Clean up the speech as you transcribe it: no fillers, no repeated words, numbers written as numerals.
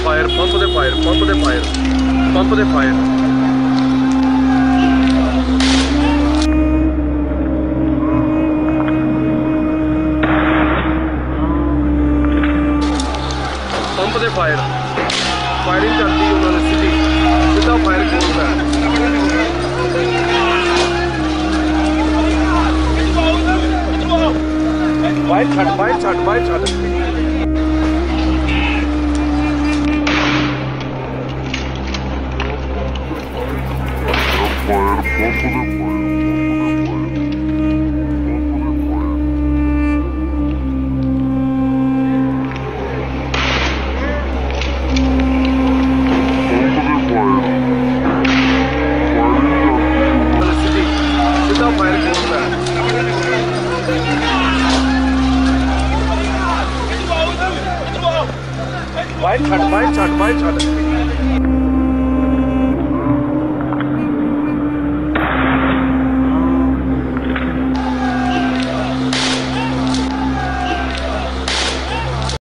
fire pump they fire pump they fire pump they fire pump they fire firing चलती उन्होंने सीधा fire किया bike छट bike छट